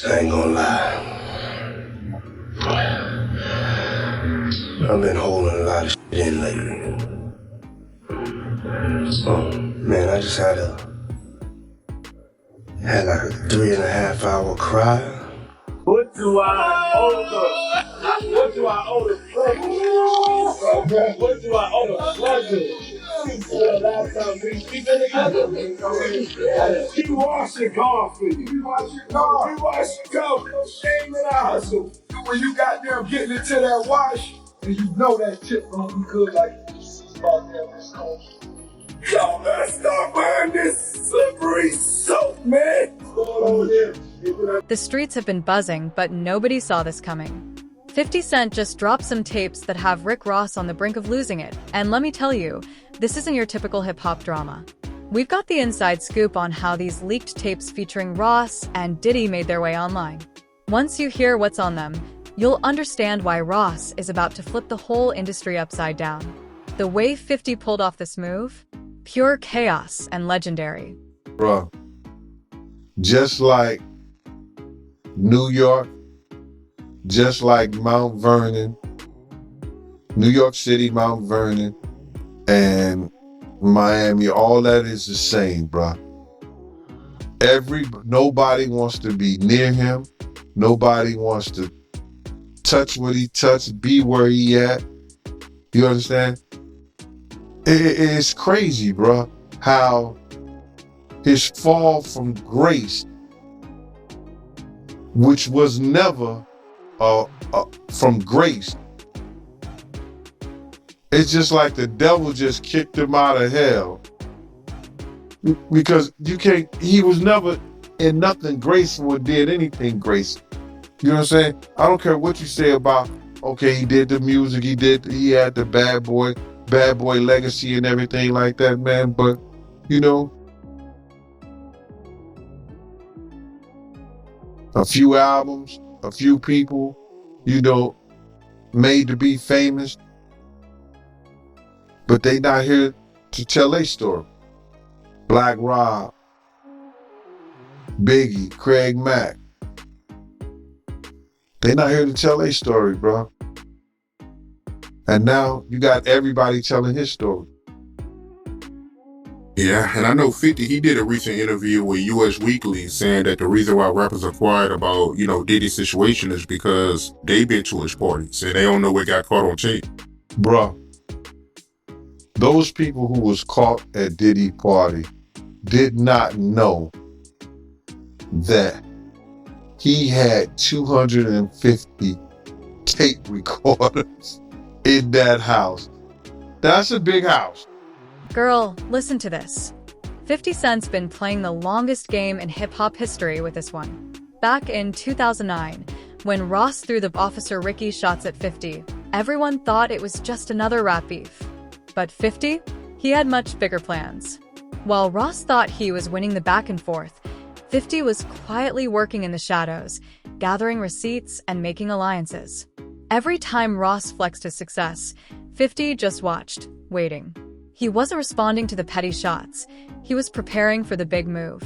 I ain't gonna lie. I've been holding a lot of shit in lately. Oh, man, I just had like a 3.5 hour cry. What do I owe the pleasure? What do I owe the pleasure? The last time we been together, he washed your car for you. He washed your car. He washed your car. No shame in our hustle. When you got them getting into that wash, and you know that tip gonna be good, like about this cold. Y'all better stop buying this slippery soap, man. The streets have been buzzing, but nobody saw this coming. 50 Cent just dropped some tapes that have Rick Ross on the brink of losing it, and let me tell you, this isn't your typical hip-hop drama. We've got the inside scoop on how these leaked tapes featuring Ross and Diddy made their way online. Once you hear what's on them, you'll understand why Ross is about to flip the whole industry upside down. The way 50 pulled off this move? Pure chaos and legendary. Bruh, just like New York, just like Mount Vernon, New York City, Mount Vernon, and Miami, all that is the same, bruh. Nobody wants to be near him. Nobody wants to touch what he touched, be where he at. You understand? It's crazy, bruh, how his fall from grace, which was never from grace. It's just like the devil just kicked him out of hell. Because he was never in nothing graceful or did anything graceful. You know what I'm saying? I don't care what you say about, okay, he did the music, he had the bad boy legacy and everything like that, man. But, you know, a few albums, a few people, you know, made to be famous, but they not here to tell their story. Black Rob, Biggie, Craig Mack. They not here to tell their story, bro. And now you got everybody telling his story. Yeah, and I know 50, he did a recent interview with US Weekly saying that the reason why rappers are quiet about, you know, Diddy's situation is because they been to his parties and they don't know what got caught on tape. Bruh, those people who was caught at Diddy party did not know that he had 250 tape recorders in that house. That's a big house. Girl, listen to this. 50 Cent's been playing the longest game in hip-hop history with this one. Back in 2009, when Ross threw the Officer Ricky shots at 50, everyone thought it was just another rap beef. But 50? He had much bigger plans. While Ross thought he was winning the back and forth, 50 was quietly working in the shadows, gathering receipts and making alliances. Every time Ross flexed his success, 50 just watched, waiting. He wasn't responding to the petty shots. He was preparing for the big move.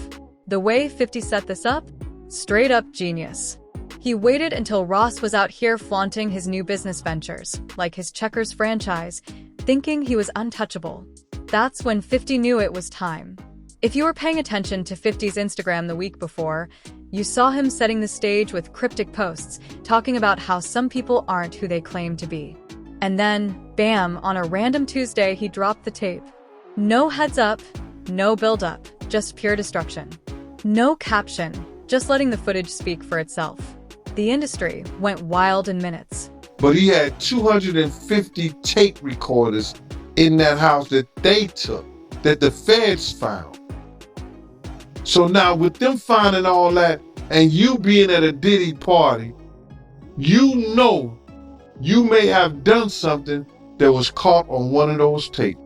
The way 50 set this up? Straight up genius. He waited until Ross was out here flaunting his new business ventures, like his Checkers franchise, thinking he was untouchable. That's when 50 knew it was time. If you were paying attention to 50's Instagram the week before, you saw him setting the stage with cryptic posts, talking about how some people aren't who they claim to be. And then, bam, on a random Tuesday, he dropped the tape. No heads up, no build up, just pure destruction. No caption, just letting the footage speak for itself. The industry went wild in minutes. But he had 250 tape recorders in that house that they took, that the feds found. So now with them finding all that and you being at a Diddy party, you know you may have done something that was caught on one of those tapes.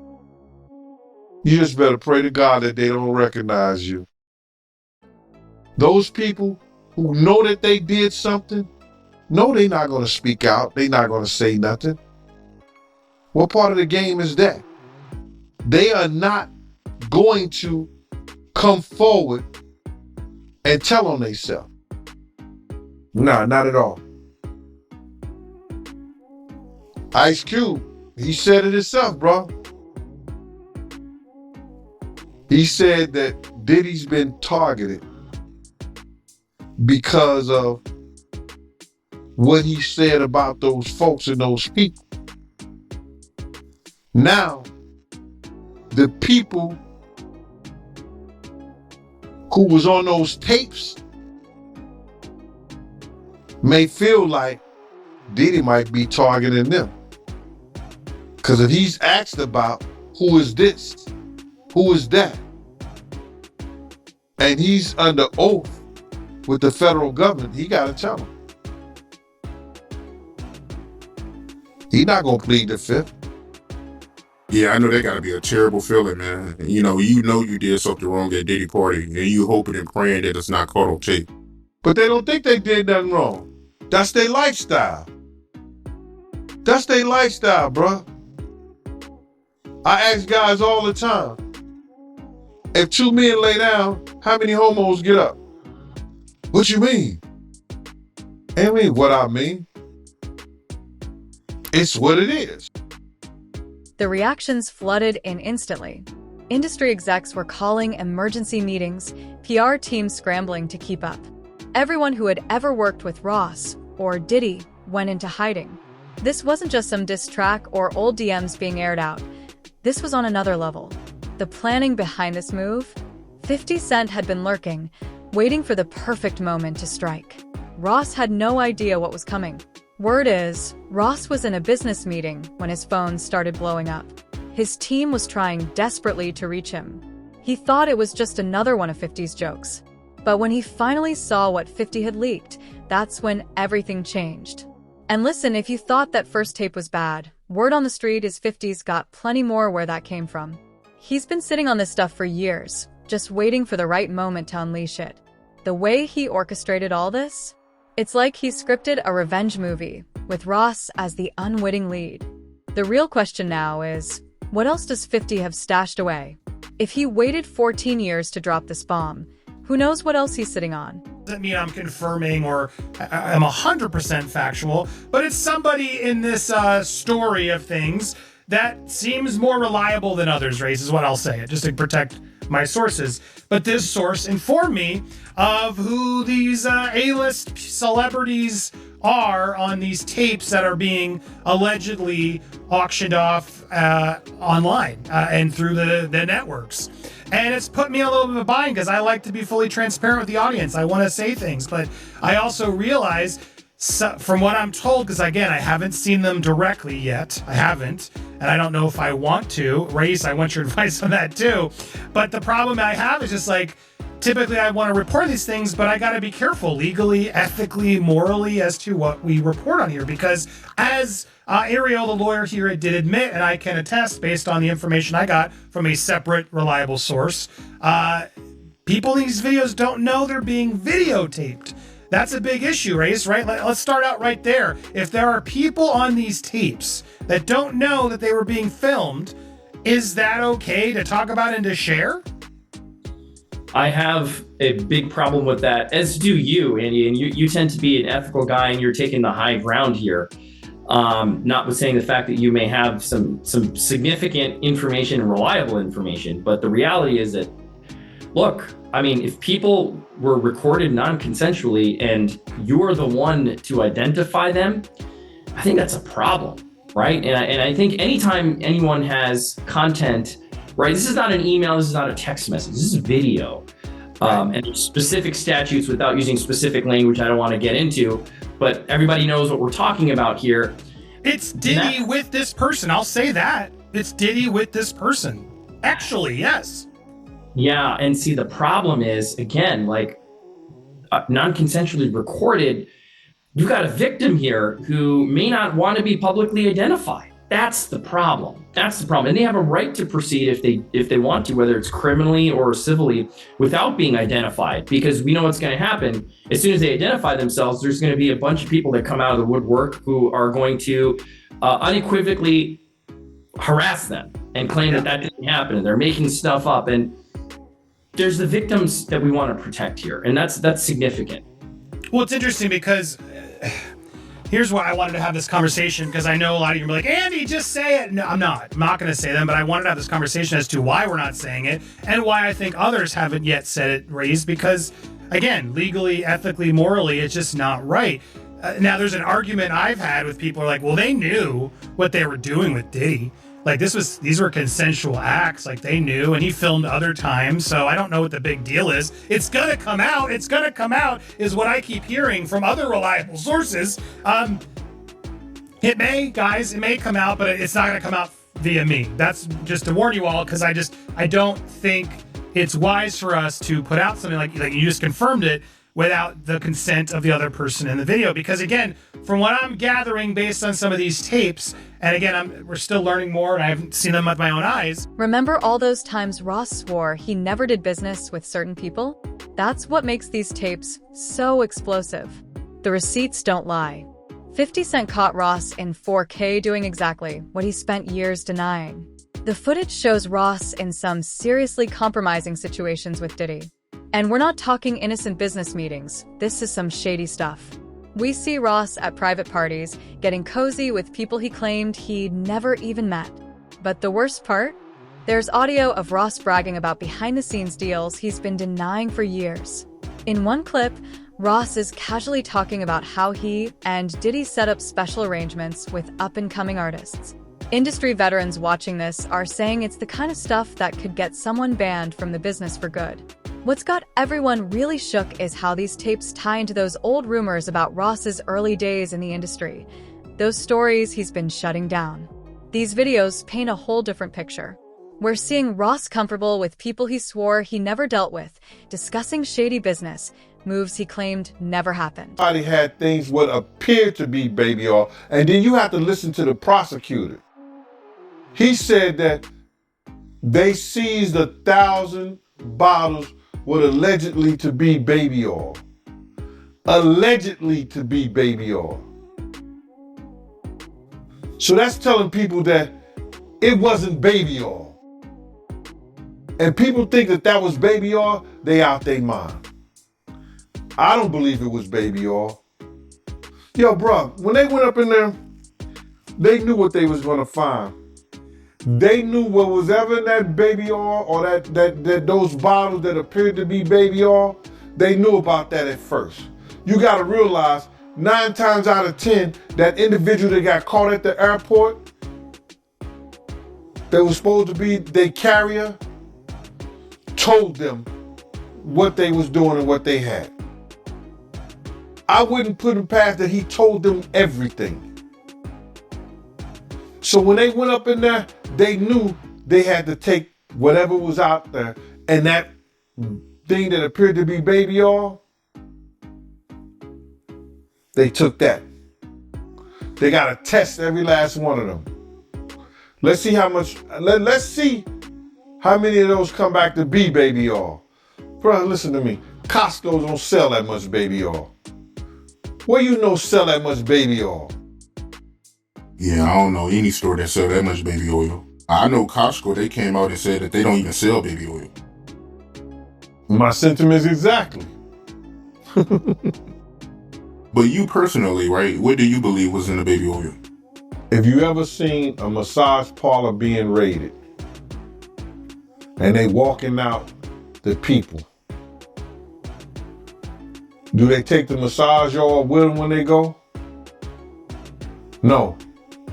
You just better pray to God that they don't recognize you. Those people who know that they did something, no, they're not going to speak out. They're not going to say nothing. What part of the game is that? They are not going to come forward and tell on themselves. Nah, not at all. Ice Cube, he said it himself, bro. He said that Diddy's been targeted because of what he said about those folks and those people. Now, the people who was on those tapes may feel like Diddy might be targeting them. Because if he's asked about who is this, who is that, and he's under oath with the federal government, he got to tell them. He's not going to plead the fifth. Yeah, I know that got to be a terrible feeling, man. You know you did something wrong at Diddy party, and you hoping and praying that it's not caught on tape. But they don't think they did nothing wrong. That's their lifestyle. That's their lifestyle, bro. I ask guys all the time, if two men lay down, how many homos get up? What you mean? I mean what I mean. It's what it is. The reactions flooded in instantly. Industry execs were calling emergency meetings, PR teams scrambling to keep up. Everyone who had ever worked with Ross or Diddy went into hiding. This wasn't just some diss track or old DMs being aired out. This was on another level. The planning behind this move? 50 Cent had been lurking, waiting for the perfect moment to strike. Ross had no idea what was coming. Word is, Ross was in a business meeting when his phone started blowing up. His team was trying desperately to reach him. He thought it was just another one of 50's jokes. But when he finally saw what 50 had leaked, that's when everything changed. And listen, if you thought that first tape was bad, word on the street is 50's got plenty more where that came from. He's been sitting on this stuff for years, just waiting for the right moment to unleash it. The way he orchestrated all this? It's like he scripted a revenge movie, with Ross as the unwitting lead. The real question now is, what else does 50 have stashed away? If he waited 14 years to drop this bomb, who knows what else he's sitting on? Doesn't mean I'm confirming or I'm 100% factual, but it's somebody in this story of things that seems more reliable than others, Race, is what I'll say, just to protect my sources. But this source informed me of who these A-list celebrities are on these tapes that are being allegedly auctioned off online and through the networks. And it's put me in a little bit of a bind because I like to be fully transparent with the audience. I want to say things, but I also realize from what I'm told, because again, I haven't seen them directly yet. I haven't, and I don't know if I want to. Race, I want your advice on that too. But the problem I have is just like, typically I want to report these things, but I got to be careful legally, ethically, morally as to what we report on here. Because as Ariel, the lawyer here, did admit, and I can attest based on the information I got from a separate, reliable source, people in these videos don't know they're being videotaped. That's a big issue, Race, right? Let's start out right there. If there are people on these tapes that don't know that they were being filmed, is that okay to talk about and to share? I have a big problem with that, as do you, Andy, and you tend to be an ethical guy and you're taking the high ground here. Notwithstanding the fact that you may have some significant information and reliable information, but the reality is that, look, I mean, if people were recorded non-consensually and you're the one to identify them, I think that's a problem, right? And I think anytime anyone has content, right, this is not an email, this is not a text message, this is video. And there's specific statutes without using specific language I don't want to get into, but everybody knows what we're talking about here. It's Diddy with this person, I'll say that. It's Diddy with this person. Actually, yes. Yeah, and see, the problem is, again, like non-consensually recorded, you got a victim here who may not want to be publicly identified. That's the problem. That's the problem. And they have a right to proceed if they want to, whether it's criminally or civilly, without being identified, because we know what's going to happen. As soon as they identify themselves, there's going to be a bunch of people that come out of the woodwork who are going to unequivocally harass them and claim that didn't happen and they're making stuff up. And there's the victims that we want to protect here, and that's significant. Well, it's interesting because here's why I wanted to have this conversation, because I know a lot of you are like, Andy, just say it. No, I'm not. I'm not going to say them, but I wanted to have this conversation as to why we're not saying it and why I think others haven't yet said it, raised, because, again, legally, ethically, morally, it's just not right. Now, there's an argument I've had with people who are like, well, they knew what they were doing with Diddy. Like, these were consensual acts. Like, they knew, and he filmed other times, so I don't know what the big deal is. It's gonna come out. It's gonna come out, is what I keep hearing from other reliable sources. It may come out, but it's not gonna come out via me. That's just to warn you all, because I don't think it's wise for us to put out something like you just confirmed it without the consent of the other person in the video. Because again, from what I'm gathering based on some of these tapes, and again, we're still learning more and I haven't seen them with my own eyes. Remember all those times Ross swore he never did business with certain people? That's what makes these tapes so explosive. The receipts don't lie. 50 Cent caught Ross in 4K doing exactly what he spent years denying. The footage shows Ross in some seriously compromising situations with Diddy. And we're not talking innocent business meetings. This is some shady stuff. We see Ross at private parties, getting cozy with people he claimed he never even met. But the worst part? There's audio of Ross bragging about behind-the-scenes deals he's been denying for years. In one clip, Ross is casually talking about how he and Diddy set up special arrangements with up-and-coming artists. Industry veterans watching this are saying it's the kind of stuff that could get someone banned from the business for good. What's got everyone really shook is how these tapes tie into those old rumors about Ross's early days in the industry, those stories he's been shutting down. These videos paint a whole different picture. We're seeing Ross comfortable with people he swore he never dealt with, discussing shady business, moves he claimed never happened. Somebody had things what appeared to be baby oil, and then you have to listen to the prosecutor. He said that they seized 1,000 bottles what allegedly to be baby oil. Allegedly to be baby oil. So that's telling people that it wasn't baby oil. And people think that that was baby oil, they out their mind. I don't believe it was baby oil. Yo, bro, when they went up in there, they knew what they was gonna find. They knew what was ever in that baby oil or that those bottles that appeared to be baby oil, they knew about that at first. You gotta realize 9 times out of 10, that individual that got caught at the airport, that was supposed to be their carrier, told them what they was doing and what they had. I wouldn't put him past that he told them everything. So when they went up in there, they knew they had to take whatever was out there, and that thing that appeared to be baby oil, they took that. They got to test every last one of them. Let's see how much, let's see how many of those come back to be baby oil. Bro, listen to me. Costco don't sell that much baby oil. Where you know sell that much baby oil? Yeah, I don't know any store that sell that much baby oil. I know Costco, they came out and said that they don't even sell baby oil. My sentiment is exactly. But you personally, right, what do you believe was in the baby oil? If you ever seen a massage parlor being raided and they walking out the people, do they take the massage oil with them when they go? No,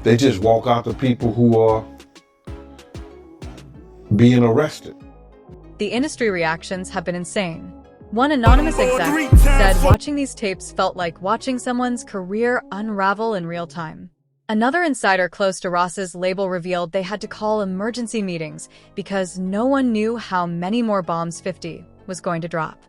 they just walk out the people who are being arrested. The industry reactions have been insane. One anonymous exec said watching these tapes felt like watching someone's career unravel in real time. Another insider close to Ross's label revealed they had to call emergency meetings because no one knew how many more bombs 50 was going to drop.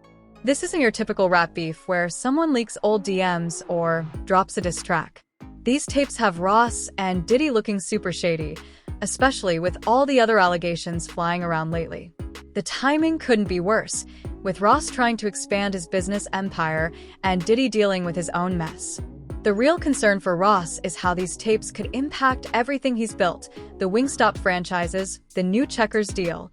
This isn't your typical rap beef where someone leaks old DMs or drops a diss track. These tapes have Ross and Diddy looking super shady, especially with all the other allegations flying around lately. The timing couldn't be worse, with Ross trying to expand his business empire and Diddy dealing with his own mess. The real concern for Ross is how these tapes could impact everything he's built, the Wingstop franchises, the new Checkers deal,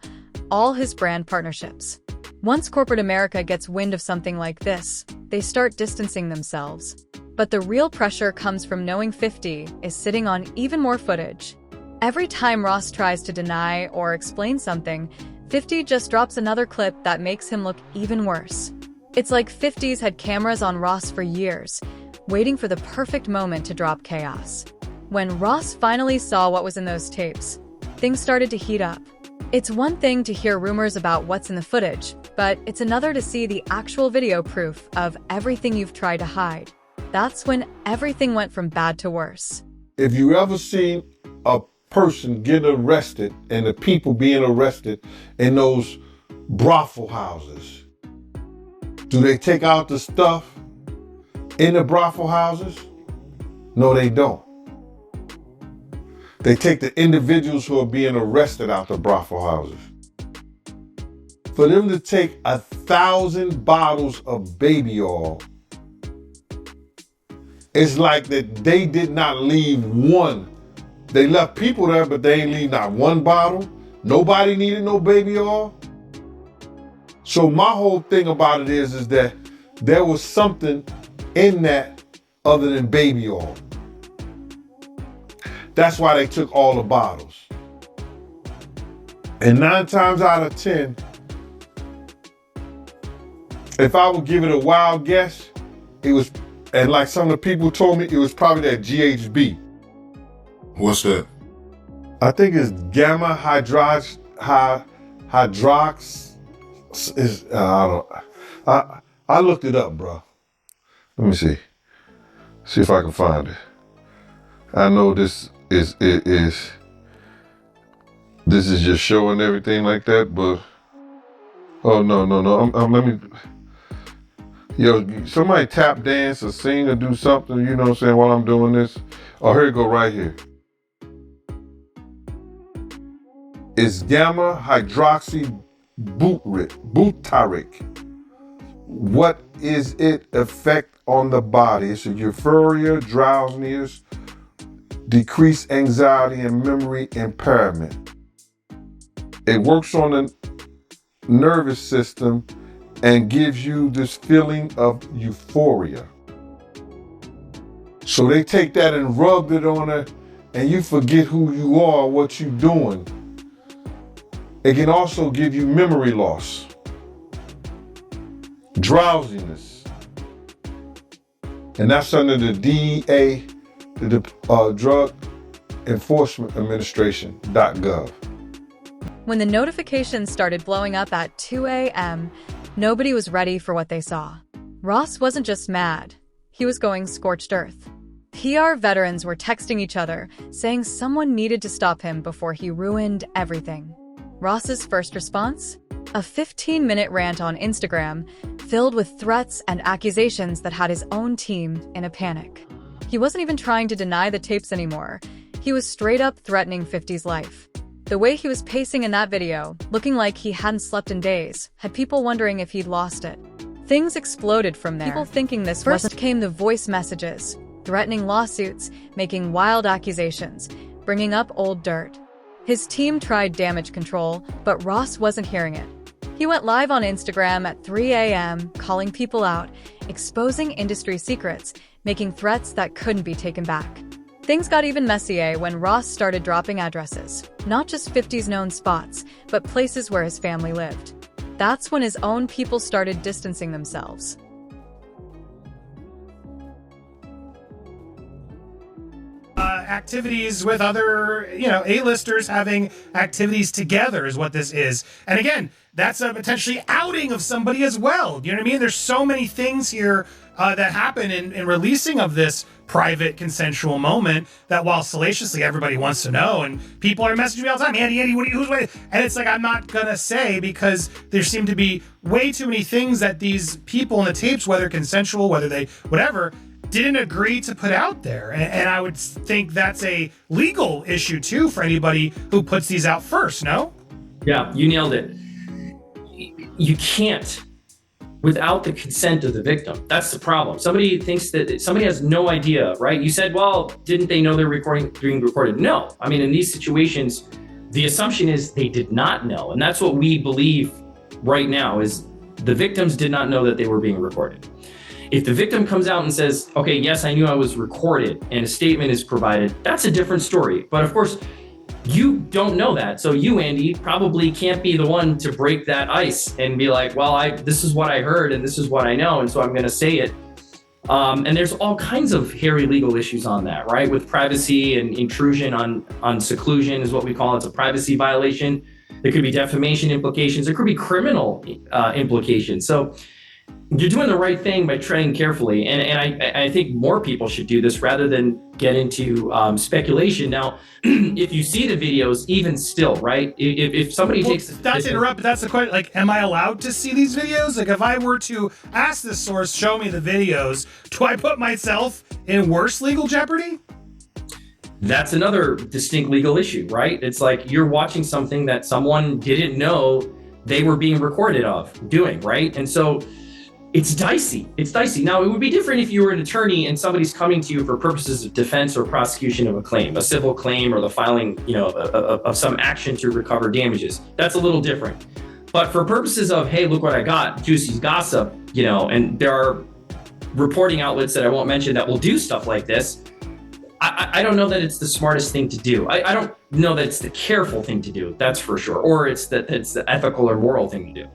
all his brand partnerships. Once corporate America gets wind of something like this, they start distancing themselves. But the real pressure comes from knowing 50 is sitting on even more footage. Every time Ross tries to deny or explain something, 50 just drops another clip that makes him look even worse. It's like 50's had cameras on Ross for years, waiting for the perfect moment to drop chaos. When Ross finally saw what was in those tapes, things started to heat up. It's one thing to hear rumors about what's in the footage, but it's another to see the actual video proof of everything you've tried to hide. That's when everything went from bad to worse. If you ever seen a person get arrested and the people being arrested in those brothel houses, do they take out the stuff in the brothel houses? No, they don't. They take the individuals who are being arrested out the brothel houses. For them to take 1,000 bottles of baby oil, it's like that they did not leave one. They left people there, but they ain't leave not one bottle. Nobody needed no baby oil. So my whole thing about it is that there was something in that other than baby oil. That's why they took all the bottles. And 9 times out of 10, if I would give it a wild guess, it was, and like some of the people told me, it was probably that GHB. What's that? I think it's gamma hydrox. I looked it up, bro. Let me see. See if I can find it. I know this is just showing everything like that, but oh no. Let me. Yo, somebody tap dance or sing or do something. You know what I'm saying? While I'm doing this. Oh, here you go, right here. It's gamma hydroxy butyric. What is its effect on the body? It's a euphoria, drowsiness, decreased anxiety, and memory impairment. It works on the nervous system and gives you this feeling of euphoria. So they take that and rub it on her, and you forget who you are, what you're doing. It can also give you memory loss, drowsiness, and that's under the DEA, the Drug Enforcement Administration.gov. When the notifications started blowing up at 2 a.m., nobody was ready for what they saw. Ross wasn't just mad, he was going scorched earth. PR veterans were texting each other, saying someone needed to stop him before he ruined everything. Ross's first response? A 15-minute rant on Instagram, filled with threats and accusations that had his own team in a panic. He wasn't even trying to deny the tapes anymore. He was straight up threatening 50's life. The way he was pacing in that video, looking like he hadn't slept in days, had people wondering if he'd lost it. Things exploded from there. People thinking this first came the voice messages, threatening lawsuits, making wild accusations, bringing up old dirt. His team tried damage control, but Ross wasn't hearing it. He went live on Instagram at 3 a.m., calling people out, exposing industry secrets, making threats that couldn't be taken back. Things got even messier when Ross started dropping addresses, not just 50's known spots, but places where his family lived. That's when his own people started distancing themselves. Activities with other, A-listers having activities together is what this is. And again, that's a potentially outing of somebody as well. You know what I mean? There's so many things here that happen in releasing of this private consensual moment that while salaciously everybody wants to know, and people are messaging me all the time, Andy, who's waiting? And it's like, I'm not gonna say, because there seem to be way too many things that these people in the tapes, whether consensual, whether they, whatever, didn't agree to put out there. And I would think that's a legal issue too for anybody who puts these out first, no? Yeah, you nailed it. You can't without the consent of the victim. That's the problem. Somebody thinks that somebody has no idea, right? You said, well, didn't they know they're being recorded? No. I mean, in these situations, the assumption is they did not know. And that's what we believe right now is the victims did not know that they were being recorded. If the victim comes out and says, okay, yes, I knew I was recorded, and a statement is provided, that's a different story. But of course, you don't know that. So you, Andy, probably can't be the one to break that ice and be like, well, this is what I heard and this is what I know, and so I'm going to say it. And there's all kinds of hairy legal issues on that, right? With privacy and intrusion on seclusion is what we call it. It's a privacy violation. There could be defamation implications. There could be criminal implications. So you're doing the right thing by treading carefully. And I think more people should do this rather than get into speculation. Now, if you see the videos, even still, right? If somebody takes... Not to interrupt, but that's the question. Like, am I allowed to see these videos? Like, if I were to ask this source, show me the videos, do I put myself in worse legal jeopardy? That's another distinct legal issue, right? It's like you're watching something that someone didn't know they were being recorded of doing, right? And so it's dicey. It's dicey. Now, it would be different if you were an attorney and somebody's coming to you for purposes of defense or prosecution of a claim, a civil claim, or the filing, of some action to recover damages. That's a little different. But for purposes of, hey, look what I got, juicy gossip, and there are reporting outlets that I won't mention that will do stuff like this. I don't know that it's the smartest thing to do. I don't know that it's the careful thing to do. That's for sure. Or it's the ethical or moral thing to do.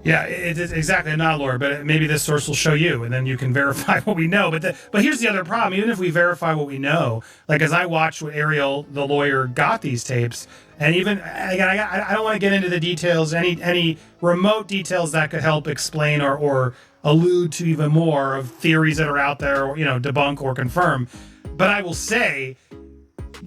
Yeah, it is exactly. I'm not a lawyer, but maybe this source will show you, and then you can verify what we know. But here's the other problem. Even if we verify what we know, like as I watched what Ariel, the lawyer, got these tapes, and even again, I don't want to get into the details, any remote details that could help explain or allude to even more of theories that are out there, or debunk or confirm. But I will say,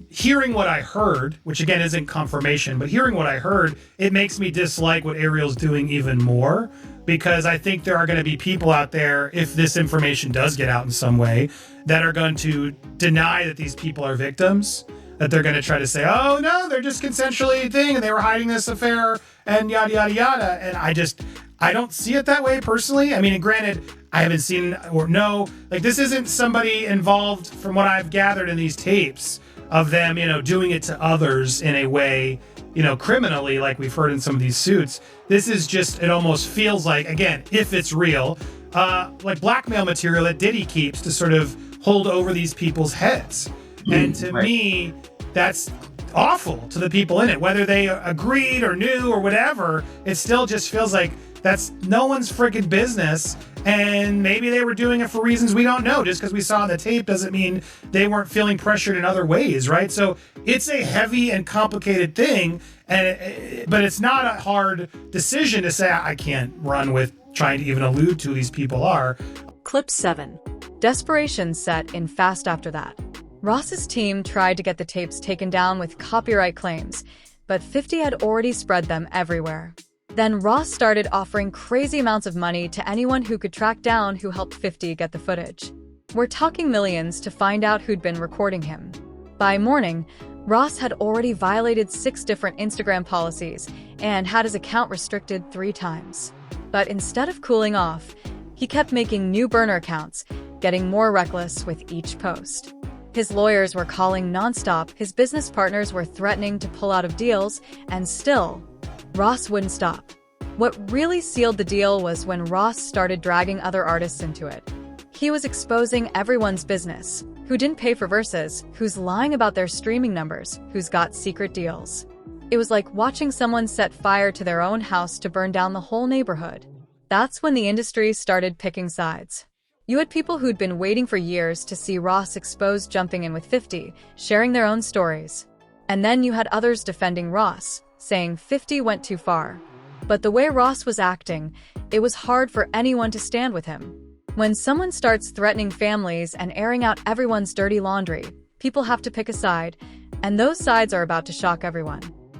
hearing what I heard, which again isn't confirmation, but hearing what I heard, it makes me dislike what Ariel's doing even more, because I think there are going to be people out there, if this information does get out in some way, that are going to deny that these people are victims, that they're going to try to say, oh no, they're just consensually and they were hiding this affair and yada, yada, yada. And I don't see it that way personally. I mean, and granted, I haven't seen or know, like this isn't somebody involved from what I've gathered in these tapes of them, doing it to others in a way, criminally, like we've heard in some of these suits. This is just, it almost feels like, again, if it's real, like blackmail material that Diddy keeps to sort of hold over these people's heads. And to me, that's awful to the people in it, whether they agreed or knew or whatever. It still just feels like that's no one's freaking business. And maybe they were doing it for reasons we don't know. Just because we saw the tape doesn't mean they weren't feeling pressured in other ways, right? So it's a heavy and complicated thing, but it's not a hard decision to say, I can't run with trying to even allude to who these people are. Clip 7. Desperation set in fast after that. Ross's team tried to get the tapes taken down with copyright claims, but 50 had already spread them everywhere. Then Ross started offering crazy amounts of money to anyone who could track down who helped 50 get the footage. We're talking millions to find out who'd been recording him. By morning, Ross had already violated 6 different Instagram policies and had his account restricted 3 times. But instead of cooling off, he kept making new burner accounts, getting more reckless with each post. His lawyers were calling nonstop, his business partners were threatening to pull out of deals, and still, Ross wouldn't stop. What really sealed the deal was when Ross started dragging other artists into it. He was exposing everyone's business, who didn't pay for verses, who's lying about their streaming numbers, who's got secret deals. It was like watching someone set fire to their own house to burn down the whole neighborhood. That's when the industry started picking sides. You had people who'd been waiting for years to see Ross exposed jumping in with 50, sharing their own stories. And then you had others defending Ross, saying 50 went too far. But the way Ross was acting, it was hard for anyone to stand with him. When someone starts threatening families and airing out everyone's dirty laundry, people have to pick a side, and those sides are about to shock everyone.